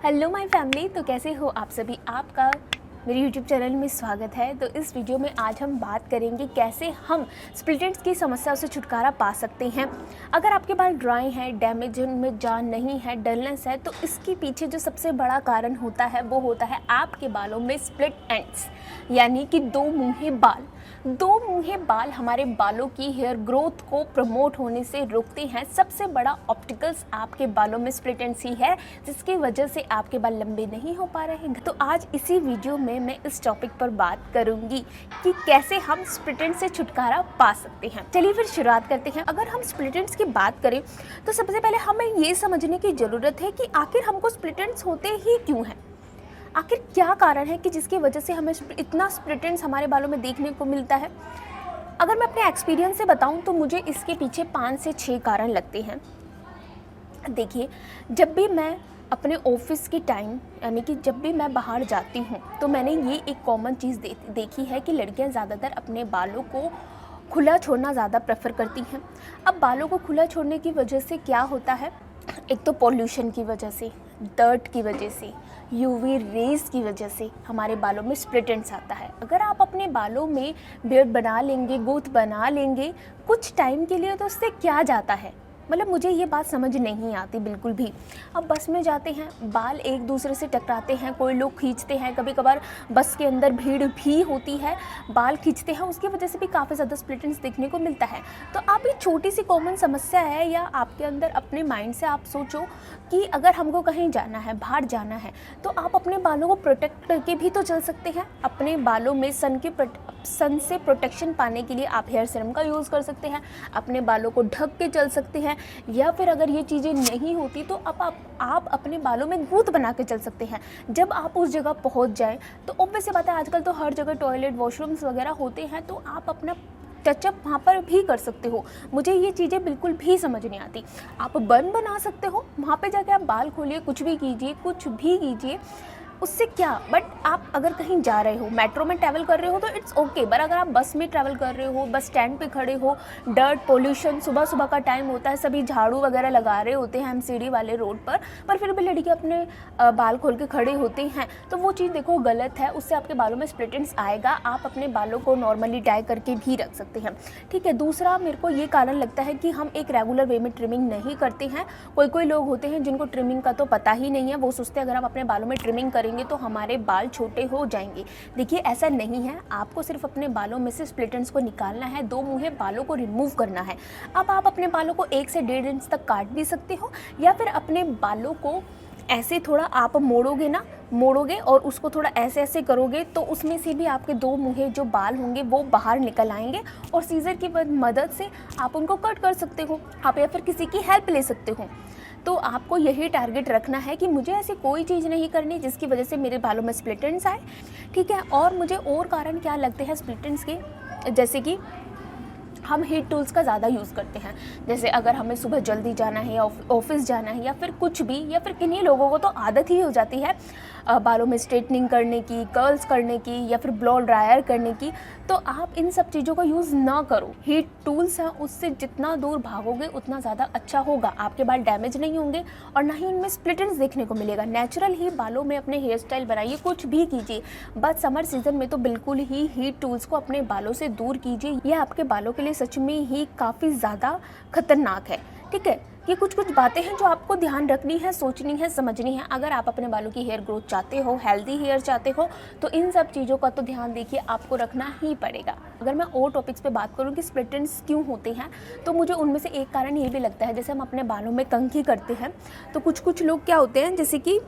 Hello my family. तो कैसे हो आप सभी। आपका मेरे यूट्यूब चैनल में स्वागत है। तो इस वीडियो में आज हम बात करेंगे कैसे हम स्प्लिट एंड्स की समस्या से छुटकारा पा सकते हैं। अगर आपके बाल ड्राई हैं, डैमेज में जान नहीं है, डलनेस है, तो इसके पीछे जो सबसे बड़ा कारण होता है वो होता है आपके बालों में स्प्लिट एंड्स, यानी कि दो मुंहे बाल। दो मुंहे बाल हमारे बालों की हेयर ग्रोथ को प्रमोट होने से रोकते हैं। सबसे बड़ा ऑब्स्टिकल्स आपके बालों में स्प्लिट एंड्स ही है, जिसकी वजह से आपके बाल लंबे नहीं हो पा रहे हैं। तो आज इसी वीडियो में मैं इस टॉपिक पर बात करूंगी कि कैसे हम स्प्लिट एंड्स से छुटकारा पा सकते हैं। चलिए फिर शुरुआत करते हैं। अगर हम स्प्लिट एंड्स की बात करें तो सबसे पहले हमें ये समझने की ज़रूरत है कि आखिर हमको स्प्लिट एंड्स होते ही क्यों हैं। आखिर क्या कारण है कि जिसकी वजह से हमें इतना स्प्लिट एंड्स हमारे बालों में देखने को मिलता है। अगर मैं अपने एक्सपीरियंस से बताऊं तो मुझे इसके पीछे 5 से 6 कारण लगते हैं। देखिए, जब भी मैं अपने ऑफिस के टाइम, यानी कि जब भी मैं बाहर जाती हूँ, तो मैंने ये एक कॉमन चीज़ देखी है कि लड़कियाँ ज़्यादातर अपने बालों को खुला छोड़ना ज़्यादा प्रेफर करती हैं। अब बालों को खुला छोड़ने की वजह से क्या होता है, एक तो पॉल्यूशन की वजह से, डर्ट की वजह से, यूवी रेज़ की वजह से हमारे बालों में स्प्लिट एंड्स आता है। अगर आप अपने बालों में बियर्ड बना लेंगे, गोथ बना लेंगे कुछ टाइम के लिए, तो उससे क्या जाता है, मतलब मुझे ये बात समझ नहीं आती बिल्कुल भी। अब बस में जाते हैं, बाल एक दूसरे से टकराते हैं, कोई लोग खींचते हैं, कभी कभार बस के अंदर भीड़ भी होती है, बाल खींचते हैं, उसकी वजह से भी काफ़ी ज़्यादा स्प्लिट एंड्स देखने को मिलता है। तो आप ये छोटी सी कॉमन समस्या है, या आपके अंदर अपने माइंड से आप सोचो कि अगर हमको कहीं जाना है, बाहर जाना है, तो आप अपने बालों को प्रोटेक्ट करके भी तो चल सकते हैं। अपने बालों में सन से प्रोटेक्शन पाने के लिए आप हेयर सीरम का यूज़ कर सकते हैं, अपने बालों को ढक के चल सकते हैं। या फिर अगर ये चीज़ें नहीं होती तो आप अपने बालों में गूंथ बना के चल सकते हैं। जब आप उस जगह पहुंच जाएं तो ऑब्वियस सी बात है, आजकल तो हर जगह टॉयलेट, वॉशरूम्स वगैरह होते हैं, तो आप अपना टचअप वहाँ पर भी कर सकते हो। मुझे ये चीज़ें बिल्कुल भी समझ नहीं आती। आप बन बना सकते हो, वहाँ पे जाके आप बाल खोलिए, कुछ भी कीजिए, कुछ भी कीजिए, उससे क्या। बट आप अगर कहीं जा रहे हो, मेट्रो में ट्रैवल कर रहे हो तो इट्स ओके। बट अगर आप बस में ट्रैवल कर रहे हो, बस स्टैंड पे खड़े हो, डर्ट, पोल्यूशन, सुबह सुबह का टाइम होता है, सभी झाड़ू वगैरह लगा रहे होते हैं एमसीडी वाले रोड पर फिर भी लड़के अपने बाल खोल के खड़े होते हैं, तो वो चीज़ देखो गलत है। उससे आपके बालों में स्प्लिट एंड्स आएगा। आप अपने बालों को नॉर्मली डाई करके भी रख सकते हैं, ठीक है। दूसरा, मेरे को ये कारण लगता है कि हम एक रेगुलर वे में ट्रिमिंग नहीं करते हैं। कोई लोग होते हैं जिनको ट्रिमिंग का तो पता ही नहीं है। वो सोचते हैं अगर आप अपने बालों में ट्रिमिंग करेंगे तो हमारे बाल छोटे हो जाएंगे। देखिए, ऐसा नहीं है। आपको सिर्फ अपने बालों में से स्प्लिट एंड्स को निकालना है, दो मुंहे बालों को रिमूव करना है। अब आप अपने बालों को 1 से 1.5 इंच तक काट भी सकते हो, या फिर अपने बालों को ऐसे थोड़ा आप मोड़ोगे और उसको थोड़ा ऐसे ऐसे करोगे, तो उसमें से भी आपके दो मुंहे जो बाल होंगे वो बाहर निकल आएंगे, और सीजर की मदद से आप उनको कट कर सकते हो। आप या फिर किसी की हेल्प ले सकते हो। तो आपको यही टारगेट रखना है कि मुझे ऐसी कोई चीज़ नहीं करनी जिसकी वजह से मेरे बालों में स्प्लिट एंड्स आए, ठीक है। और मुझे और कारण क्या लगते हैं स्प्लिट एंड्स के, जैसे कि हम हीट टूल्स का ज़्यादा यूज़ करते हैं। जैसे अगर हमें सुबह जल्दी जाना है, या ऑफिस जाना है, या फिर कुछ भी, या फिर किन्हीं लोगों को तो आदत ही हो जाती है बालों में स्ट्रेटनिंग करने की, कर्ल्स करने की, या फिर ब्लो ड्रायर करने की, तो आप इन सब चीज़ों का यूज़ ना करो। हीट टूल्स हैं, उससे जितना दूर भागोगे उतना ज़्यादा अच्छा होगा। आपके बाल डैमेज नहीं होंगे और ना ही उनमें स्प्लिट एंड्स देखने को मिलेगा। नेचुरल ही बालों में अपने हेयर स्टाइल बनाइए, कुछ भी कीजिए, बस समर सीजन में तो बिल्कुल ही हीट टूल्स को अपने बालों से दूर कीजिए। यह आपके बालों के लिए सच में ही काफ़ी ज़्यादा खतरनाक है, ठीक है। ये कुछ बातें हैं जो आपको ध्यान रखनी है, सोचनी है, समझनी है। अगर आप अपने बालों की हेयर ग्रोथ चाहते हो, हेल्दी हेयर चाहते हो, तो इन सब चीज़ों का तो ध्यान देखिए, आपको रखना ही पड़ेगा। अगर मैं और टॉपिक्स पे बात करूँ कि स्प्लिट एंड्स क्यों होते हैं, तो मुझे उनमें से एक कारण ये भी लगता है, जैसे हम अपने बालों में कंघी करते हैं, तो कुछ लोग क्या होते हैं, जैसे कि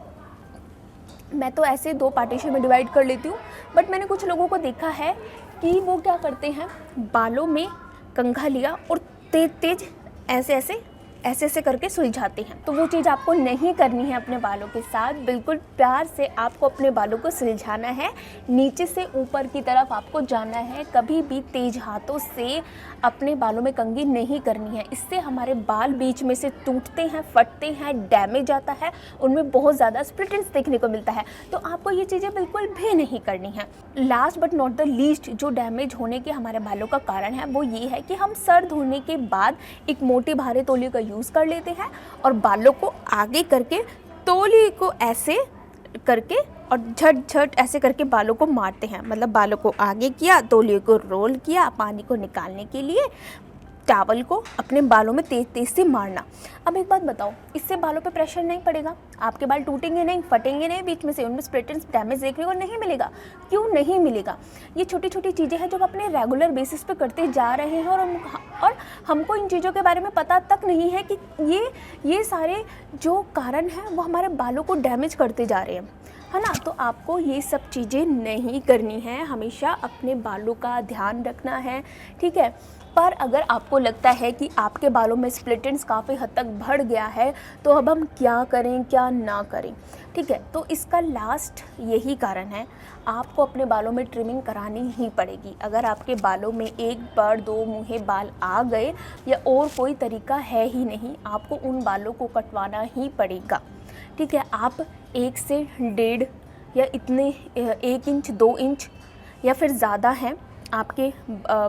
मैं तो ऐसे 2 पार्टीशन में डिवाइड कर लेती हूँ, बट मैंने कुछ लोगों को देखा है कि वो क्या करते हैं, बालों में कंघा लिया और तेज ऐसे करके सुलझाते हैं। तो वो चीज़ आपको नहीं करनी है अपने बालों के साथ। बिल्कुल प्यार से आपको अपने बालों को सुलझाना है, नीचे से ऊपर की तरफ आपको जाना है। कभी भी तेज हाथों से अपने बालों में कंघी नहीं करनी है। इससे हमारे बाल बीच में से टूटते हैं, फटते हैं, डैमेज आता है, उनमें बहुत ज़्यादा स्प्लिट एंड्स देखने को मिलता है। तो आपको ये चीज़ें बिल्कुल भी नहीं करनी है। Last but not the least, जो डैमेज होने के हमारे बालों का कारण है वो ये है कि हम सर धोने के बाद एक मोटे भारे तौलिए का यूज़ कर लेते हैं और बालों को आगे करके तौलिए को ऐसे करके और झट झट ऐसे करके बालों को मारते हैं, मतलब बालों को आगे किया, तौलिए को रोल किया, पानी को निकालने के लिए टॉवल को अपने बालों में तेज तेज से मारना। अब एक बात बताओ, इससे बालों पे प्रेशर नहीं पड़ेगा, आपके बाल टूटेंगे नहीं, फटेंगे नहीं बीच में से, उनमें स्प्लिट एंड डैमेज देखने को नहीं मिलेगा। क्यों नहीं मिलेगा? ये छोटी छोटी चीज़ें हैं जो अपने रेगुलर बेसिस पे करते जा रहे हैं और हमको इन चीज़ों के बारे में पता तक नहीं है कि ये सारे जो कारण हैं वो हमारे बालों को डैमेज करते जा रहे हैं, है ना। तो आपको ये सब चीज़ें नहीं करनी है, हमेशा अपने बालों का ध्यान रखना है, ठीक है। पर अगर आपको लगता है कि आपके बालों में स्प्लिट एंड्स काफ़ी हद तक बढ़ गया है, तो अब हम क्या करें क्या ना करें, ठीक है। तो इसका लास्ट यही कारण है, आपको अपने बालों में ट्रिमिंग करानी ही पड़ेगी। अगर आपके बालों में एक बार 2 मुँहे बाल आ गए या और कोई तरीका है ही नहीं, आपको उन बालों को कटवाना ही पड़ेगा, ठीक है। आप 1 से 1.5 या इतने 1 इंच 2 इंच या फिर ज़्यादा हैं आपके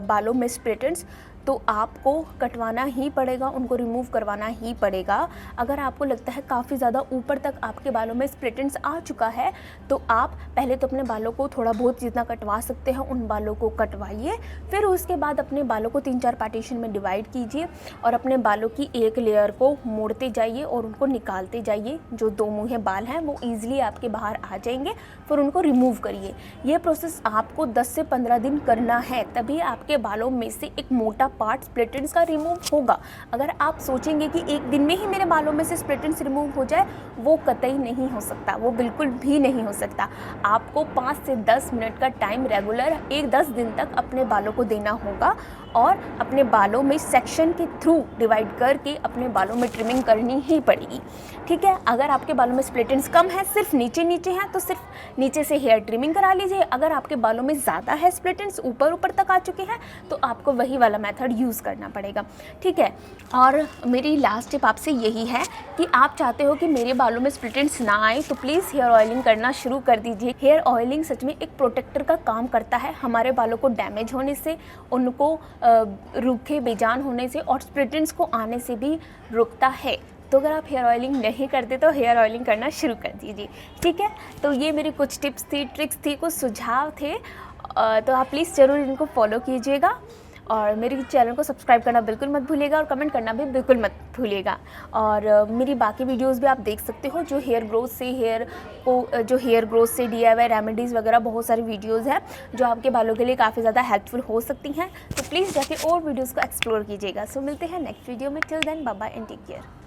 बालों में स्प्लिट एंड्स, तो आपको कटवाना ही पड़ेगा, उनको रिमूव करवाना ही पड़ेगा। अगर आपको लगता है काफ़ी ज़्यादा ऊपर तक आपके बालों में स्प्लिट एंड्स आ चुका है, तो आप पहले तो अपने बालों को थोड़ा बहुत जितना कटवा सकते हैं उन बालों को कटवाइए, फिर उसके बाद अपने बालों को 3-4 पार्टीशन में डिवाइड कीजिए और अपने बालों की एक लेयर को मोड़ते जाइए और उनको निकालते जाइए। जो 2 मुँहे बाल हैं वो ईजिली आपके बाहर आ जाएंगे, फिर उनको रिमूव करिए। ये प्रोसेस आपको 10 से 15 दिन करना है, तभी आपके बालों में से एक मोटा पार्ट स्प्लिट एंड्स का रिमूव होगा। अगर आप सोचेंगे कि एक दिन में ही मेरे बालों में से स्प्लिट एंड्स रिमूव हो जाए, वो कतई नहीं हो सकता, वो बिल्कुल भी नहीं हो सकता। आपको 5 से 10 मिनट का टाइम रेगुलर 10 दिन तक अपने बालों को देना होगा और अपने बालों में सेक्शन के थ्रू डिवाइड करके अपने बालों में ट्रिमिंग करनी ही पड़ेगी, ठीक है। अगर आपके बालों में स्प्लिट एंड्स कम है, सिर्फ नीचे नीचे हैं, तो सिर्फ नीचे से हेयर ट्रिमिंग करा लीजिए। अगर आपके बालों में ज़्यादा है स्प्लिट एंड्स, ऊपर ऊपर तक आ चुके हैं, तो आपको वही वाला मेथड यूज़ करना पड़ेगा, ठीक है। और मेरी लास्ट टिप आपसे यही है कि आप चाहते हो कि मेरे बालों में स्प्लिट एंड्स ना आए, तो प्लीज़ हेयर ऑयलिंग करना शुरू कर दीजिए। हेयर ऑयलिंग सच में एक प्रोटेक्टर का काम करता है, हमारे बालों को डैमेज होने से, उनको रूखे बेजान होने से और स्प्लिट एंड्स को आने से भी रोकता है। तो अगर आप हेयर ऑयलिंग नहीं करते तो हेयर ऑयलिंग करना शुरू कर दीजिए, ठीक है। तो ये मेरी कुछ टिप्स थी, ट्रिक्स थी, कुछ सुझाव थे, तो आप प्लीज़ ज़रूर इनको फॉलो कीजिएगा और मेरे चैनल को सब्सक्राइब करना बिल्कुल मत भूलिएगा और कमेंट करना भी बिल्कुल मत भूलिएगा। और मेरी बाकी वीडियोस भी आप देख सकते हो, जो हेयर ग्रोथ से DIY रेमेडीज़ वगैरह बहुत सारी वीडियोस हैं जो आपके बालों के लिए काफ़ी ज़्यादा हेल्पफुल हो सकती हैं। तो प्लीज़ जाके और वीडियोज़ को एक्सप्लोर कीजिएगा। सो मिलते हैं नेक्स्ट वीडियो में, till then bye bye and take care.